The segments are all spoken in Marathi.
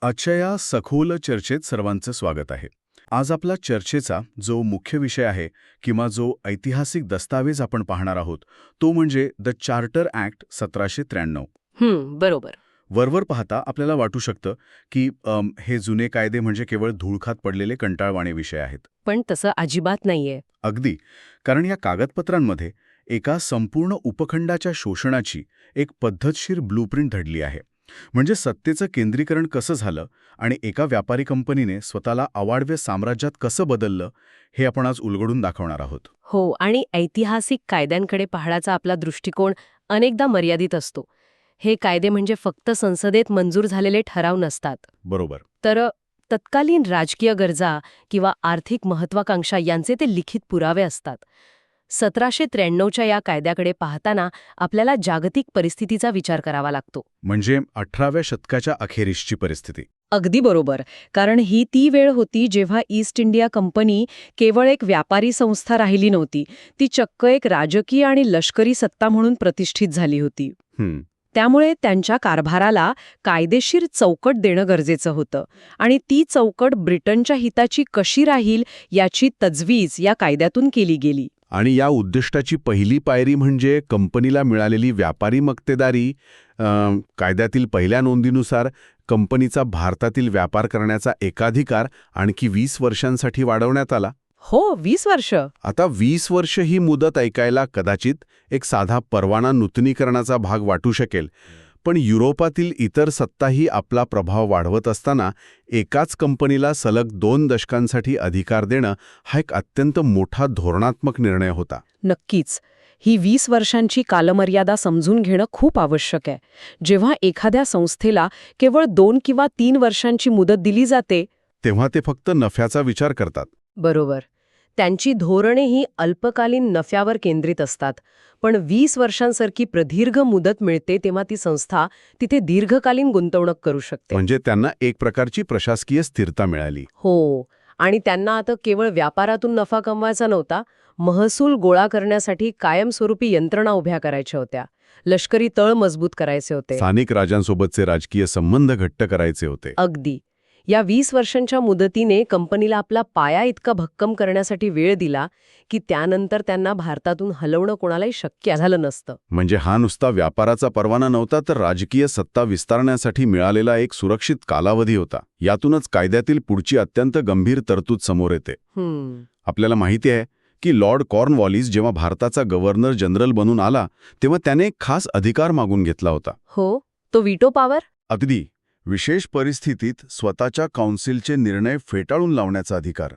आजच्या या सखोल चर्चेत सर्वांचं स्वागत आहे. आज आपला चर्चेचा जो मुख्य विषय आहे किंवा जो ऐतिहासिक दस्तावेज आपण पाहणार आहोत तो म्हणजे द चार्टर ॲक्ट 1793. बरोबर. वरवर पाहता आपल्याला वाटू शकतं की हे जुने कायदे म्हणजे केवळ धूळखात पडलेले कंटाळवाणे विषय आहेत. पण तसं अजिबात नाहीये. अगदी. कारण या कागदपत्रांमध्ये एका संपूर्ण उपखंडाच्या शोषणाची एक पद्धतशीर ब्लूप्रिंट दडली आहे. म्हणजे सत्तेचं केंद्रीकरण कसं झालं आणि एका व्यापारी कंपनीने स्वतःला अवाढव्य साम्राज्यात कसं बदललं हे आपण आज उलगडून दाखवणार आहोत. हो, आणि ऐतिहासिक कायद्यांकडे पाहण्याचा आपला दृष्टिकोन अनेकदा मर्यादित असतो. हे कायदे म्हणजे फक्त संसदेत मंजूर झालेले ठराव नसतात. बरोबर. तर तत्कालीन राजकीय गरजा किंवा आर्थिक महत्वाकांक्षा यांचे ते लिखित पुरावे असतात. 1793च्या या कायद्याकडे पाहताना आपल्याला जागतिक परिस्थितीचा विचार करावा लागतो. म्हणजे 18व्या शतकाच्या अखेरीसची परिस्थिती. अगदी बरोबर. कारण ही ती वेळ होती जेव्हा ईस्ट इंडिया कंपनी केवळ एक व्यापारी संस्था राहिली नव्हती, ती चक्क एक राजकीय आणि लष्करी सत्ता म्हणून प्रतिष्ठित झाली होती. त्यामुळे त्यांच्या कारभाराला कायदेशीर चौकट देणं गरजेचं होतं आणि ती चौकट ब्रिटनच्या हिताची कशी राहील याची तजवीज या कायद्यातून केली गेली. आणि या उद्दिष्टाची पहिली पायरी म्हणजे कंपनीला मिळालेली व्यापारी मक्तेदारी. कायद्यातील पहिल्या नोंदीनुसार कंपनीचा भारतातील व्यापार करण्याचा एकाधिकार आणखी 20 वर्षांसाठी वाढवण्यात आला. हो, 20 वर्ष. आता 20 वर्ष ही मुदत ऐकायला कदाचित एक साधा परवाना नूतनीकरणाचा भाग वाटू शकेल, पण युरोपातील इतर सत्ताही आपला प्रभाव वाढवत असताना एकाच कंपनीला सलग 2 दशकांसाठी अधिकार देणं हा एक अत्यंत मोठा धोरणात्मक निर्णय होता. नक्कीच. ही 20 वर्षांची कालमर्यादा समजून घेणं खूप आवश्यक आहे. जेव्हा एखाद्या संस्थेला केवळ 2 किंवा 3 वर्षांची मुदत दिली जाते तेव्हा ते फक्त नफ्याचा विचार करतात. बरोबर. त्यांची धोरणेही अल्पकालीन नफ्यावर केंद्रित असतात. पण 20 वर्षांसारखी प्रदीर्घ मुदत मिळते तेव्हा ती संस्था तिथे दीर्घकालीन गुंतवणूक करू शकते. म्हणजे त्यांना एक प्रकारची प्रशासकीय स्थिरता मिळाली. हो, आणि त्यांना आता केवळ व्यापारातून नफा कमवायचा नव्हता, महसूल गोळा करण्यासाठी कायमस्वरूपी यंत्रणा उभ्या करायच्या होत्या, लष्करी तळ मजबूत करायचे होते, स्थानिक राजांसोबतचे राजकीय संबंध घट्ट करायचे होते. अगदी. या 20 वर्षांच्या मुदतीने कंपनीला आपला पाया इतका भक्कम करण्यासाठी वेळ दिला की त्यानंतर त्यांना भारतातून हलवणं कोणालाही शक्य झालं नसतं. म्हणजे हा नुसता व्यापाराचा परवाना नव्हता, तर राजकीय सत्ता विस्तारण्यासाठी मिळालेला एक सुरक्षित कालावधी होता. यातूनच कायद्यातील पुढची अत्यंत गंभीर तरतूद समोर येते. आपल्याला माहिती आहे की लॉर्ड कॉर्नवॉलिस जेव्हा भारताचा गव्हर्नर जनरल बनून आला तेव्हा त्याने एक खास अधिकार मागून घेतला होता. हो, तो व्हीटो पॉवर. अगदी. विशेष परिस्थितीत स्वतःच्या काउन्सिलचे निर्णय फेटाळून लावण्याचा अधिकार.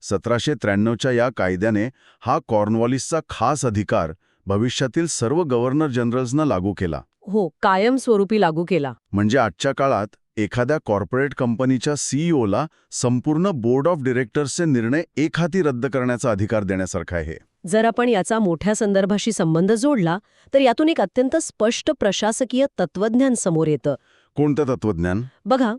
1793च्या या कायद्याने हा कॉर्नवॉलिसचा खास अधिकार भविष्यातील सर्व गव्हर्नर जनरल्सना लागू केला. हो, कायमस्वरूपी लागू केला. म्हणजे आजच्या काळात एखाद्या कॉर्पोरेट कंपनीच्या सीईओला संपूर्ण बोर्ड ऑफ डिरेक्टर्सचे निर्णय एकहाती रद्द करण्याचा अधिकार देण्यासारखा आहे. जर आपण याचा मोठ्या संदर्भाशी संबंध जोडला तर यातून एक अत्यंत स्पष्ट प्रशासकीय तत्वज्ञान समोर येतं. कोणतं तत्वज्ञान? बघा,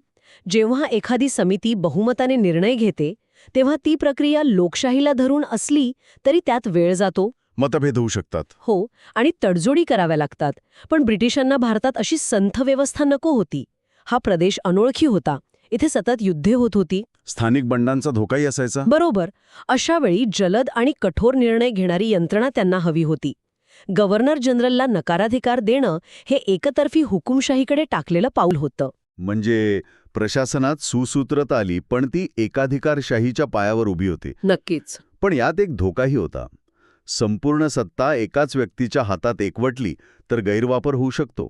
जेव्हा एखादी समिती बहुमताने निर्णय घेते तेव्हा ती प्रक्रिया लोकशाहीला धरून असली तरी त्यात वेळ जातो, मतभेद होऊ शकतात. हो, आणि तडजोडी कराव्या लागतात. पण ब्रिटिशांना भारतात अशी संथ व्यवस्था नको होती. हा प्रदेश अनोळखी होता, इथे सतत युद्धे होत होती, स्थानिक बंडांचा धोकाही असायचा. बरोबर. अशा वेळी जलद आणि कठोर निर्णय घेणारी यंत्रणा त्यांना हवी होती. गव्हर्नर जनरलला नकाराधिकार देणं हे एकतर्फी हुकुमशाहीकडे टाकलेलं पाऊल होतं. म्हणजे प्रशासनात सुसूत्रता आली, पण ती एकाधिकारशाहीच्या पायावर उभी होती. नक्कीच. पण यात एक धोकाही होता. संपूर्ण सत्ता एकाच व्यक्तीच्या हातात एकवटली तर गैरवापर होऊ शकतो.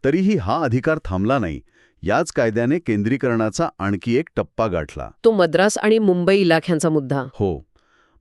तरीही हा अधिकार थांबला नाही. याच कायद्याने केंद्रीकरणाचा आणखी एक टप्पा गाठला. तो मद्रास आणि मुंबई इलाख्यांचा मुद्दा. हो,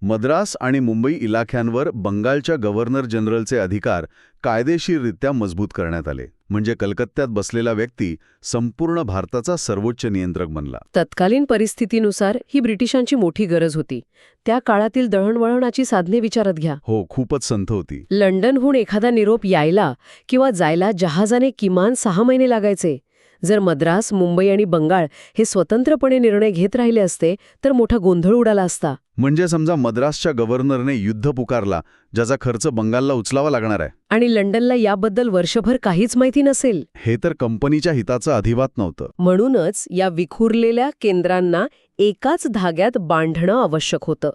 मद्रास आणि मुंबई इलाख्यांवर बंगालच्या गव्हर्नर जनरलचे अधिकार कायदेशीररित्या मजबूत करण्यात आले. म्हणजे कलकत्त्यात बसलेला व्यक्ती संपूर्ण भारताचा सर्वोच्च नियंत्रक बनला. तत्कालीन परिस्थितीनुसार ही ब्रिटिशांची मोठी गरज होती. त्या काळातील दळणवळणाची साधने विचारात घ्या. हो, खूपच संथ होती. लंडनहून एखादा निरोप यायला किंवा जायला जहाजाने किमान 6 महिने लागायचे. जर मद्रास, मुंबई आणि बंगाल हे स्वतंत्रपणे निर्णय घेत राहिले असते तर मोठा गोंधळ उडाला असता. म्हणजे समजा मद्रासच्या गव्हर्नरने युद्ध पुकारला, ज्याचा खर्च बंगालला उचलावा लागणार आहे. आणि लंडनला याबद्दल वर्षभर काहीच माहिती नसेल. हे तर कंपनीच्या हिताचं अधिवात नव्हतं. म्हणूनच या विखुरलेल्या केंद्रांना एकाच धाग्यात बांधणं आवश्यक होतं.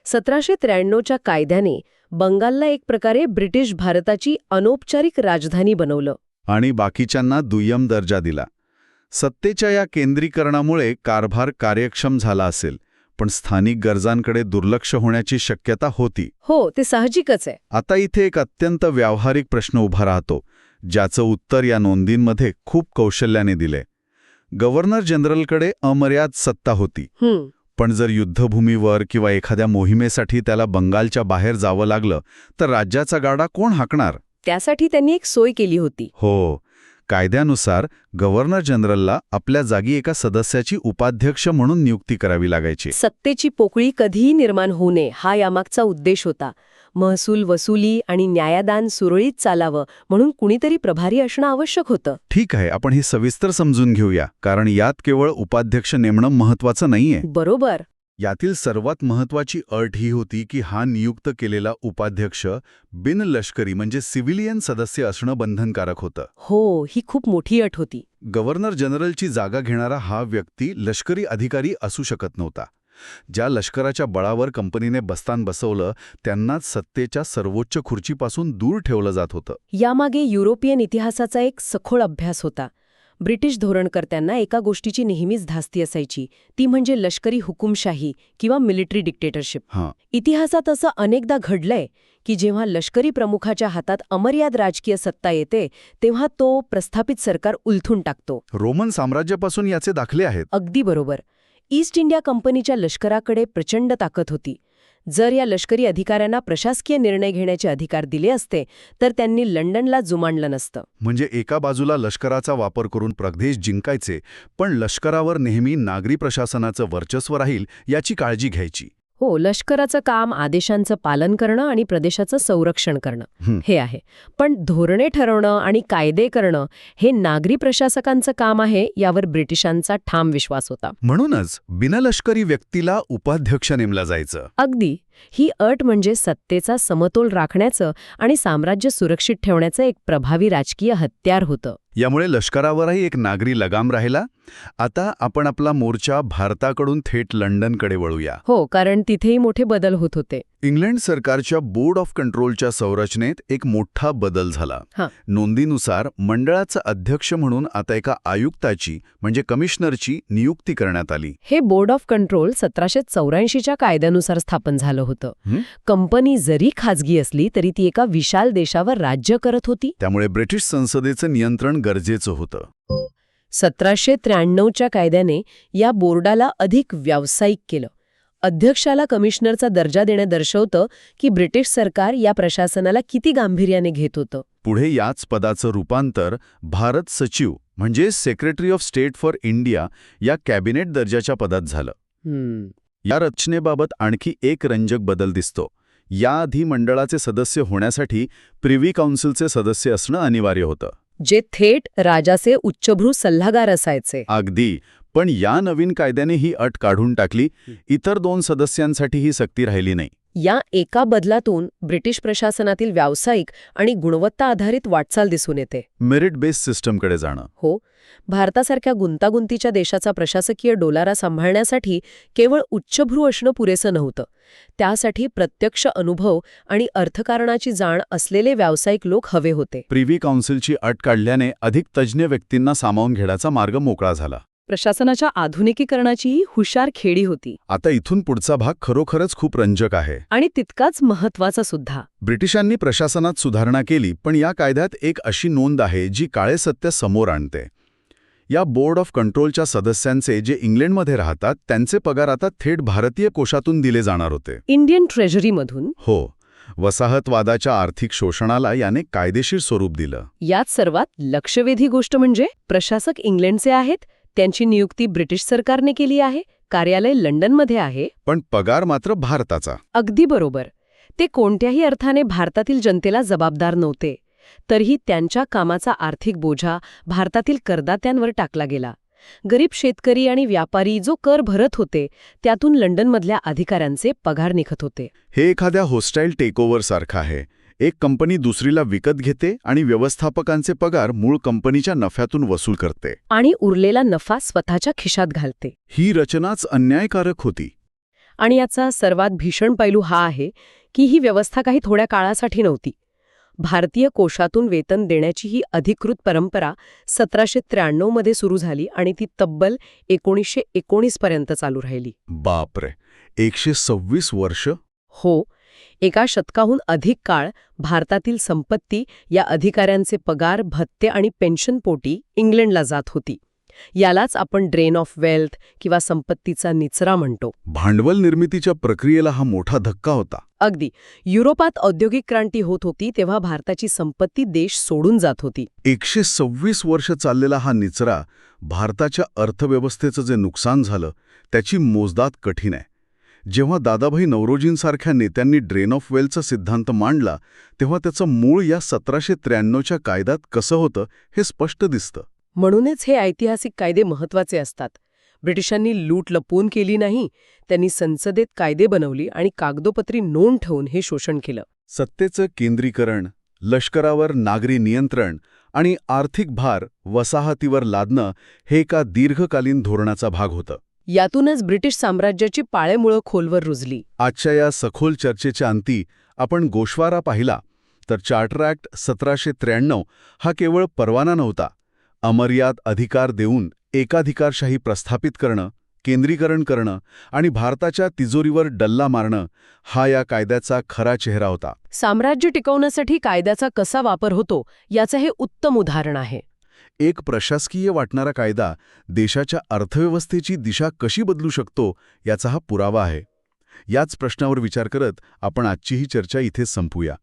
1793च्या कायद्याने बंगालला एक प्रकारे ब्रिटिश भारताची अनौपचारिक राजधानी बनवलं. आणि बाकीच्यांना दुय्यम दर्जा दिला. सत्तेच्या या केंद्रीकरणामुळे कारभार कार्यक्षम झाला असेल, पण स्थानिक गरजांकडे दुर्लक्ष होण्याची शक्यता होती. हो, ते साहजिकच आहे. आता इथे एक अत्यंत व्यावहारिक प्रश्न उभा राहतो, ज्याचं उत्तर या नोंदींमध्ये खूप कौशल्याने दिले. गव्हर्नर जनरलकडे अमर्याद सत्ता होती, पण जर युद्धभूमीवर किंवा एखाद्या मोहिमेसाठी त्याला बंगालच्या बाहेर जावं लागलं तर राज्याचा गाडा कोण हाकणार? त्यासाठी त्यांनी एक सोय केली होती. हो, कायद्यानुसार गव्हर्नर जनरलला आपल्या जागी एका सदस्याची उपाध्यक्ष म्हणून नियुक्ती करावी लागायची. सत्तेची पोकळी कधीही निर्माण होऊ नये हा यामागचा उद्देश होता. महसूल वसुली आणि न्यायदान सुरळीत चालावं म्हणून कुणीतरी प्रभारी असणं आवश्यक होतं. ठीक आहे, आपण हे सविस्तर समजून घेऊया, कारण यात केवळ उपाध्यक्ष नेमणं महत्वाचं नाहीये. बरोबर. यातील सर्वात महत्वाची अट ही होती की हा नियुक्त केलेला उपाध्यक्ष बिनलष्करी म्हणजे सिव्हिलियन सदस्य असणं बंधनकारक होतं. हो, ही खूप मोठी अट होती. गव्हर्नर जनरलची जागा घेणारा हा व्यक्ती लष्करी अधिकारी असू शकत नव्हता. ज्या लष्कराच्या बळावर कंपनीने बस्तान बसवलं त्यांनाच सत्तेच्या सर्वोच्च खुर्चीपासून दूर ठेवलं जात होतं. यामागे युरोपियन इतिहासाचा एक सखोल अभ्यास होता. ब्रिटिश धोरणकर्त्यांना एका गोष्टीची नेहमीच धास्ती असायची, ती म्हणजे लष्करी हुकुमशाही किंवा मिलिटरी डिक्टेटरशिप. इतिहासात असं अनेकदा घडलंय की जेव्हा लष्करी प्रमुखाच्या हातात अमर्याद राजकीय सत्ता येते तेव्हा तो प्रस्थापित सरकार उलथून टाकतो. रोमन साम्राज्यापासून याचे दाखले आहेत. अगदी बरोबर. ईस्ट इंडिया कंपनीच्या लष्कराकडे प्रचंड ताकद होती. जर या लष्करी अधिकाऱ्यांना प्रशासकीय निर्णय घेण्याचे अधिकार दिले असते तर त्यांनी लंडनला जुमानलं नसतं. म्हणजे एका बाजूला लष्कराचा वापर करून प्रदेश जिंकायचे, पण लष्करावर नेहमी नागरी प्रशासनाचं वर्चस्व राहील याची काळजी घ्यायची. हो, लष्कराचं काम आदेशांचं पालन करणं आणि प्रदेशाचं संरक्षण करणं हे आहे. पण धोरणे ठरवणं आणि कायदे करणं हे नागरी प्रशासकांचं काम आहे यावर ब्रिटिशांचा ठाम विश्वास होता. म्हणूनच बिनलष्करी व्यक्तीला उपाध्यक्ष नेमलं जायचं. अगदी. ही अट म्हणजे सत्तेचा समतोल राखण्याचं आणि साम्राज्य सुरक्षित ठेवण्याचं एक प्रभावी राजकीय हत्यार होतं. यामुळे लष्करावरही एक नागरी लगाम राहिला. आता आपण आपला मोर्चा भारताकडून थेट लंडनकडे वळूया. हो, कारण तिथेही मोठे बदल होत होते. इंग्लंड सरकारच्या बोर्ड ऑफ कंट्रोलच्या संरचनेत एक मोठा बदल झाला. नोंदीनुसार मंडळाचा अध्यक्ष म्हणून आता एका आयुक्ताची म्हणजे कमिशनरची नियुक्ती करण्यात आली. हे बोर्ड ऑफ कंट्रोल 1784च्या कायद्यानुसार स्थापन झालं होतं. कंपनी जरी खाजगी असली तरी ती एका विशाल देशावर राज्य करत होती. त्यामुळे ब्रिटिश संसदेचं नियंत्रण गरजेचं होतं. 1793च्या कायद्याने या बोर्डाला अधिक व्यावसायिक केलं. अध्यक्षाला कमिशनरचा दर्जा देणं दर्शवतं की ब्रिटिश सरकार या प्रशासनाला किती गांभीर्याने घेत होतं. पुढे याच पदाचं रूपांतर भारत सचिव म्हणजे secretary of state for India या कॅबिनेट दर्जाच्या पदात झालं. या रचनेबाबत आणखी एक रंजक बदल दिसतो. याआधी मंडळाचे सदस्य होण्यासाठी प्रिव्ही काउन्सिलचे सदस्य असणं अनिवार्य होतं, जे थेट राजाचे उच्चभ्रू सल्लागार असायचे. अगदी. पण या नवीन कायद्याने ही अट काढून टाकली. इतर 2 सदस्यांसाठी ही सक्ती राहिली नाही. या एका बदलातून ब्रिटिश प्रशासनातील व्यावसायिक आणि गुणवत्ता आधारित वाटचाल दिसून येते. मेरिट बेस्ड सिस्टमकडे जाणं. हो, भारतासारख्या गुंतागुंतीच्या देशाचा प्रशासकीय डोलारा सांभाळण्यासाठी केवळ उच्चभ्रू असणं पुरेसं नव्हतं. त्यासाठी प्रत्यक्ष अनुभव आणि अर्थकारणाची जाण असलेले व्यावसायिक लोक हवे होते. प्रिव्ही काउन्सिलची अट काढल्याने अधिक तज्ज्ञ व्यक्तींना सामावून घेण्याचा मार्ग मोकळा झाला. प्रशासनाच्या आधुनिकीकरणाचीही हुशार खेळी होती. आता इथून पुढचा भाग खरोखरच खूप रंजक आहे आणि तितकाच महत्वाचा सुद्धा. ब्रिटिशांनी प्रशासनात सुधारणा केली, पण या कायद्यात एक अशी नोंद आहे जी काळे सत्य समोर आणते. या बोर्ड ऑफ कंट्रोलच्या सदस्यांचे जे इंग्लंडमध्ये राहतात त्यांचे पगार आता थेट भारतीय कोशातून दिले जाणार होते. इंडियन ट्रेजरीमधून. हो. वसाहतवादाच्या आर्थिक शोषणाला याने कायदेशीर स्वरूप दिलं. यात सर्वात लक्षवेधी गोष्ट म्हणजे प्रशासक इंग्लंडचे आहेत, त्यांची नियुक्ती ब्रिटिश सरकारने केली आहे, कार्यालय लंडनमध्ये आहे, पण पगार मात्र भारताचा. अगदी बरोबर. ते कोणत्याही अर्थाने भारतातील जनतेला जबाबदार नव्हते. तरीही त्यांच्या कामाचा आर्थिक बोजा भारतातील करदात्यांवर टाकला गेला. गरीब शेतकरी आणि व्यापारी जो कर भरत होते त्यातून लंडनमधल्या अधिकाऱ्यांचे पगार निघत होते. हे एखाद्या होस्टाईल टेकओव्हर सारखं आहे. एक कंपनी दुसरीला विकत घेते आणि व्यवस्थापकांचे पगार मूळ कंपनीच्या नफ्यातून वसूल करते. आणि उरलेला नफा स्वतःच्या खिशात घालते. ही रचनाच अन्यायकारक होती. आणि याचा सर्वात भीषण पैलू हा आहे की ही व्यवस्था काही थोड्या काळासाठी नव्हती. भारतीय कोशातून वेतन देण्याची ही अधिकृत परंपरा 1793 मध्ये सुरू झाली आणि ती तब्बल 1919 पर्यंत चालू राहिली. बापरे, 126 वर्ष? हो, एका शतकाहून अधिक काळ भारतातील संपत्ती या अधिकाऱ्यांचे पगार, भत्ते आणि पेन्शनपोटी इंग्लंडला जात होती. यालाच आपण ड्रेन ऑफ वेल्थ किंवा संपत्तीचा निचरा म्हणतो. भांडवल निर्मितीच्या प्रक्रियेला हा मोठा धक्का होता. अगदी. युरोपात औद्योगिक क्रांती होत होती तेव्हा भारताची संपत्ती देश सोडून जात होती. 126 वर्ष चाललेला हा निचरा भारताच्या अर्थव्यवस्थेचं जे नुकसान झालं त्याची मोजदाद कठीण आहे. जेव्हा दादाभाई नौरोजींसारख्या नेत्यांनी ड्रेन ऑफ वेल्थचा सिद्धांत मांडला तेव्हा त्याचं मूळ या 1793च्या कायद्यात कसं होतं हे स्पष्ट दिसतं. म्हणूनच हे ऐतिहासिक कायदे महत्वाचे असतात. ब्रिटिशांनी लूट लपवून केली नाही, त्यांनी संसदेत कायदे बनवली आणि कागदोपत्री नोंद ठेवून हे शोषण केलं. सत्तेचं केंद्रीकरण, लष्करावर नागरी नियंत्रण आणि आर्थिक भार वसाहतीवर लादणं हे एका दीर्घकालीन धोरणाचा भाग होतं. यातूनच ब्रिटिश साम्राज्याची पाळेमुळं खोलवर रुजली. आजच्या या सखोल चर्चेच्या अंती आपण गोषवारा पाहिला तर चार्टर ॲक्ट 1793 हा केवळ परवाना नव्हता. अमर्याद अधिकार देऊन एकाधिकारशाही प्रस्थापित करणं, केंद्रीकरण करणं आणि भारताच्या तिजोरीवर डल्ला मारणं हा या कायद्याचा खरा चेहरा होता. साम्राज्य टिकवण्यासाठी कायद्याचा कसा वापर होतो याचं हे उत्तम उदाहरण आहे. एक प्रशासकीय वाटणारा कायदा देशाच्या अर्थव्यवस्थेची दिशा कशी बदलू शकतो याचा हा पुरावा आहे. याच प्रश्नावर विचार करत आपण आजची ही चर्चा इथेच संपवूया.